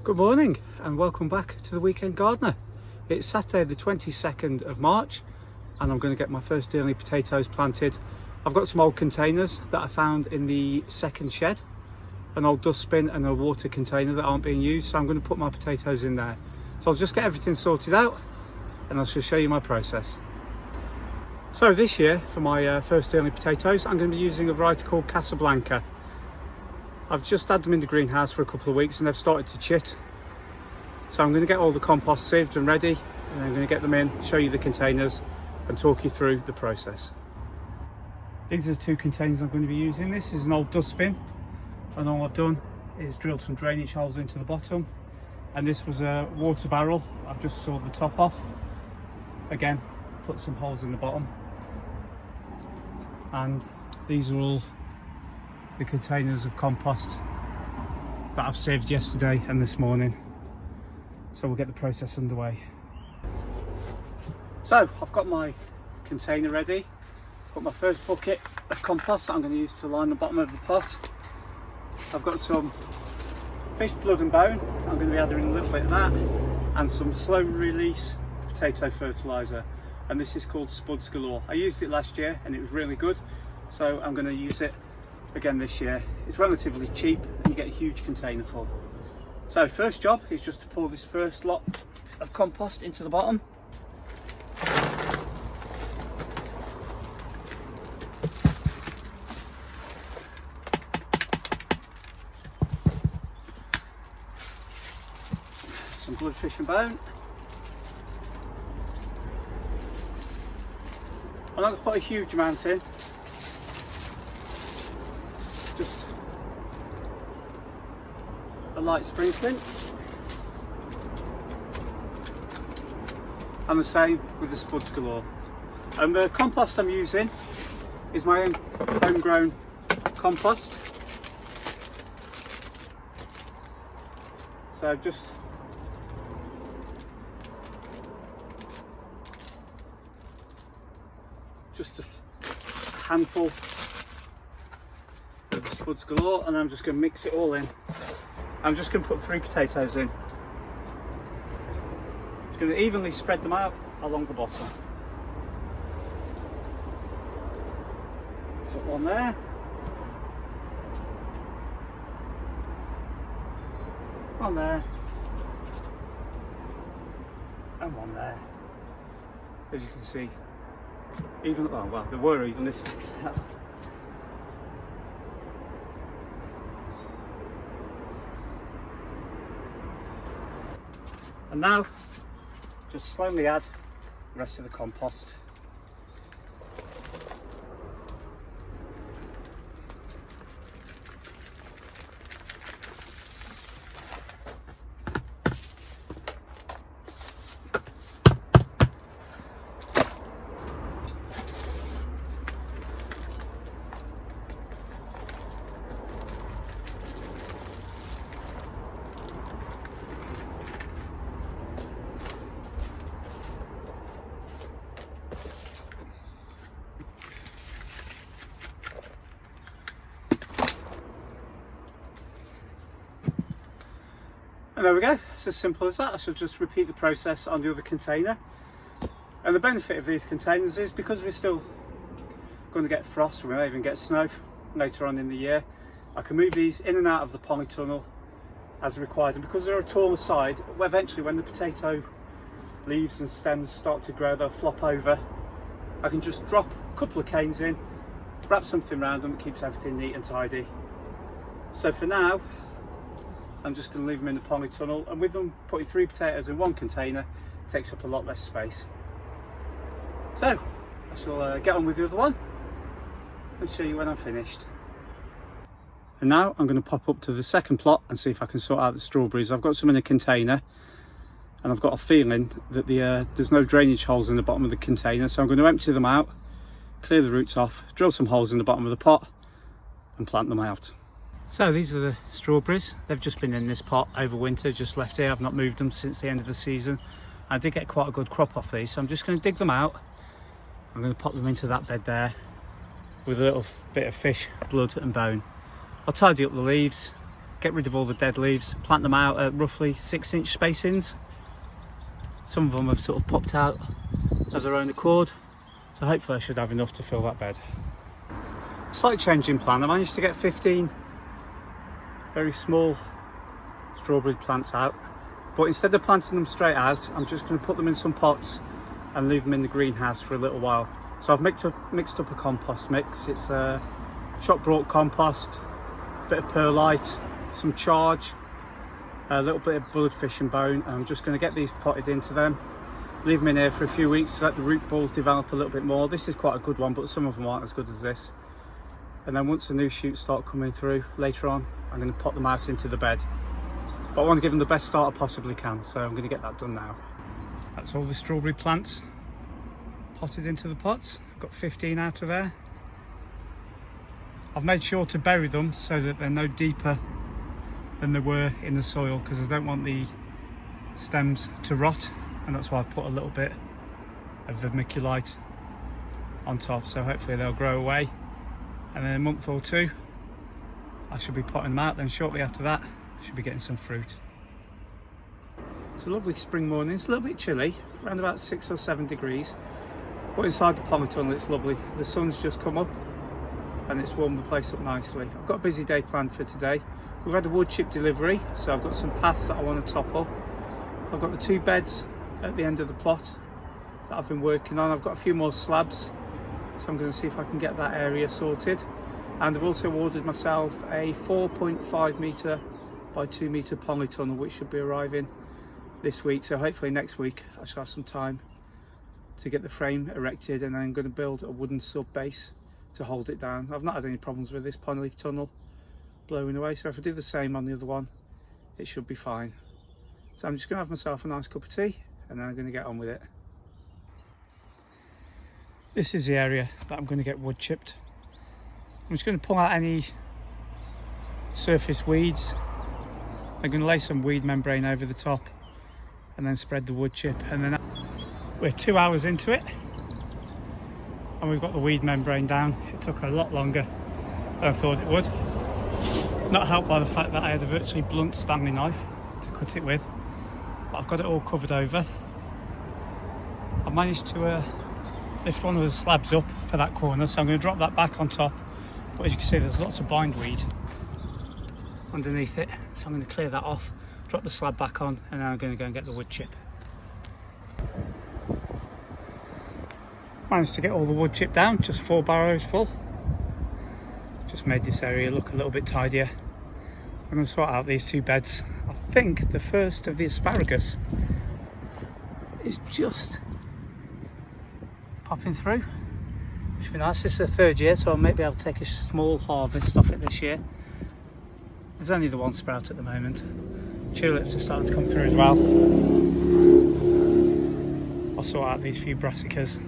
Good morning and welcome back to the Weekend Gardener. It's Saturday the 22nd of March and I'm going to get my first early potatoes planted. I've got some old containers that I found in the second shed, an old dustbin and a water container that aren't being used, so I'm going to put my potatoes in there. So I'll just get everything sorted out and I shall show you my process. So this year for my first early potatoes I'm going to be using a variety called Casablanca. I've just had them in the greenhouse for a couple of weeks and they've started to chit. So I'm going to get all the compost sieved and ready and I'm going to get them in, show you the containers and talk you through the process. These are the two containers I'm going to be using. This is an old dustbin and all I've done is drilled some drainage holes into the bottom, and this was a water barrel. I've just sawed the top off. Again, put some holes in the bottom, and these are all the containers of compost that I've saved yesterday and this morning. So we'll get the process underway. So I've got my container ready. Got my first bucket of compost that I'm going to use to line the bottom of the pot. I've got some fish blood and bone. I'm going to be adding a little bit of that and some slow release potato fertiliser, and this is called Spuds Galore. I used it last year and it was really good, so I'm going to use it again this year. It's relatively cheap and you get a huge container full. So first job is just to pour this first lot of compost into the bottom. Some blood, fish and bone. I'm not going to put a huge amount in. Just a light sprinkling, and the same with the Spuds Galore. And the compost I'm using is my own homegrown compost. So just a handful of the Spuds Galore, and I'm just going to mix it all in. I'm just going to put 3 potatoes in. Just going to evenly spread them out along the bottom. Put one there. One there. And one there. As you can see, even, oh well, they were evenly spaced out. And now, just slowly add the rest of the compost. And there we go, it's as simple as that. I should just repeat the process on the other container. And the benefit of these containers is because we're still going to get frost, we may even get snow later on in the year, I can move these in and out of the polytunnel as required. And because they're a taller side, eventually when the potato leaves and stems start to grow, they'll flop over. I can just drop a couple of canes in, wrap something around them, it keeps everything neat and tidy. So for now, I'm just going to leave them in the polytunnel, and with them putting 3 potatoes in one container takes up a lot less space. So I shall get on with the other one and show you when I'm finished. And now I'm going to pop up to the second plot and see if I can sort out the strawberries. I've got some in a container and I've got a feeling that there's no drainage holes in the bottom of the container, so I'm going to empty them out, clear the roots off, drill some holes in the bottom of the pot and plant them out. So these are the strawberries. They've just been in this pot over winter, just left here. I've not moved them since the end of the season. I did get quite a good crop off these, so I'm just going to dig them out. I'm going to pop them into that bed there with a little bit of fish, blood and bone. I'll tidy up the leaves get rid of all the dead leaves, plant them out at roughly 6-inch spacings. Some of them have sort of popped out of their own accord, so hopefully I should have enough to fill that bed. Slight change in plan. I managed to get 15 very small strawberry plants out, but instead of planting them straight out, I'm just going to put them in some pots and leave them in the greenhouse for a little while. So I've mixed up a compost mix. It's a shop brought compost, a bit of perlite, some charge, a little bit of bloodfish and bone, and I'm just going to get these potted into them, leave them in here for a few weeks to let the root balls develop a little bit more. This is quite a good one, but some of them aren't as good as this. And then once the new shoots start coming through later on, I'm going to pot them out into the bed. But I want to give them the best start I possibly can, so I'm going to get that done now. That's all the strawberry plants potted into the pots. I've got 15 out of there. I've made sure to bury them so that they're no deeper than they were in the soil, because I don't want the stems to rot, and that's why I've put a little bit of vermiculite on top, so hopefully they'll grow away, and in a month or two I should be potting them out. Then shortly after that I should be getting some fruit. It's a lovely spring morning. It's a little bit chilly, around about 6 or 7 degrees, but inside the polytunnel it's lovely. The sun's just come up and it's warmed the place up nicely. I've got a busy day planned for today. We've had a wood chip delivery, so I've got some paths that I want to top up. I've got the 2 beds at the end of the plot that I've been working on. I've got a few more slabs, so I'm going to see if I can get that area sorted. And I've also ordered myself a 4.5 metre by 2 metre polytunnel, which should be arriving this week. So hopefully next week I shall have some time to get the frame erected, and then I'm going to build a wooden sub base to hold it down. I've not had any problems with this polytunnel blowing away, so if I do the same on the other one it should be fine. So I'm just going to have myself a nice cup of tea and then I'm going to get on with it. This is the area that I'm going to get wood chipped. I'm just going to pull out any surface weeds. I'm going to lay some weed membrane over the top and then spread the wood chip, and then we're 2 hours into it and we've got the weed membrane down. It took a lot longer than I thought it would, not helped by the fact that I had a virtually blunt Stanley knife to cut it with, but I've got it all covered over. I've managed to lift one of the slabs up for that corner, so I'm going to drop that back on top, but as you can see there's lots of bindweed underneath it, so I'm going to clear that off, drop the slab back on, and then I'm going to go and get the wood chip. Managed to get all the wood chip down, just 4 barrows full. Just made this area look a little bit tidier. I'm going to sort out these 2 beds. I think the first of the asparagus is just popping through, which would be nice. This is the 3rd year, so I may be able to take a small harvest off it this year. There's only the 1 sprout at the moment. Tulips are starting to come through as well. I'll sort out these few brassicas.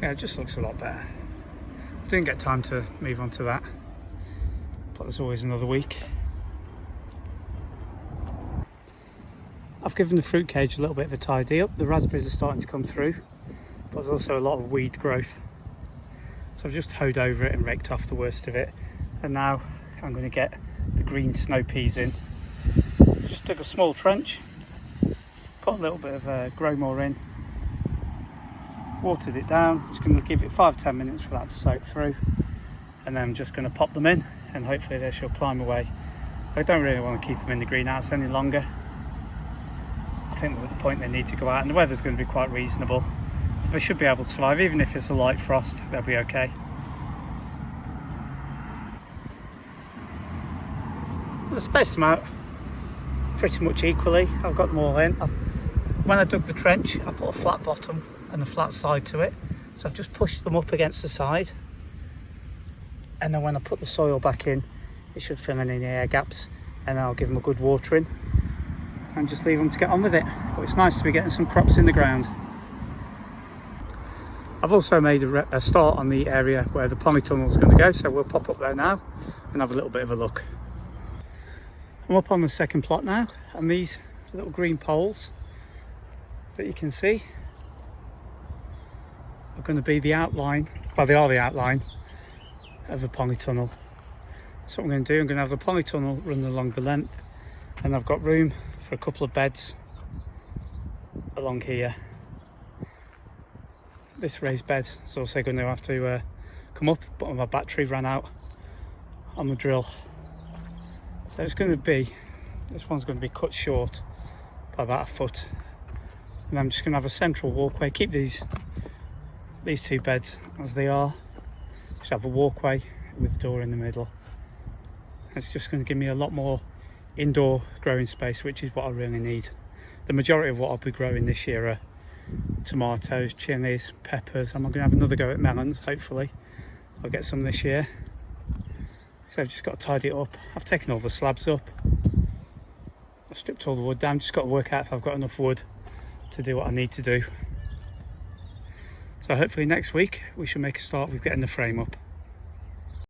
Yeah, it just looks a lot better. Didn't get time to move on to that, but there's always another week. I've given the fruit cage a little bit of a tidy up. The raspberries are starting to come through, but there's also a lot of weed growth. So I've just hoed over it and raked off the worst of it. And now I'm going to get the green snow peas in. Just took a small trench, put a little bit of Growmore in, watered it down. Just going to give it 5-10 minutes for that to soak through, and then I'm just going to pop them in and hopefully they shall climb away. I don't really want to keep them in the greenhouse any longer. I think at the point they need to go out, and the weather's going to be quite reasonable, so they should be able to survive. Even if it's a light frost, they'll be okay. I've spaced them out pretty much equally. I've got them all in. When I dug the trench, I put a flat bottom and a flat side to it, so I've just pushed them up against the side, and then when I put the soil back in it should fill in any air gaps, and then I'll give them a good watering and just leave them to get on with it. But it's nice to be getting some crops in the ground. I've also made a start on the area where the polytunnel is going to go, so we'll pop up there now and have a little bit of a look. I'm up on the second plot now, and these little green poles that you can see are going to be the outline, well, they are the outline of the polytunnel. So what I'm going to do, I'm going to have the polytunnel run along the length, and I've got room for a couple of beds along here. This raised bed is also going to have to come up, but my battery ran out on the drill. So it's going to be, this one's going to be cut short by about a foot. And I'm just going to have a central walkway, keep these two beds as they are. Just have a walkway with a door in the middle. It's just going to give me a lot more indoor growing space, which is what I really need. The majority of what I'll be growing this year are tomatoes, chilies, peppers. I'm going to have another go at melons, hopefully. I'll get some this year. So I've just got to tidy it up. I've taken all the slabs up. I've stripped all the wood down. Just got to work out if I've got enough wood to do what I need to do. So hopefully next week we should make a start with getting the frame up.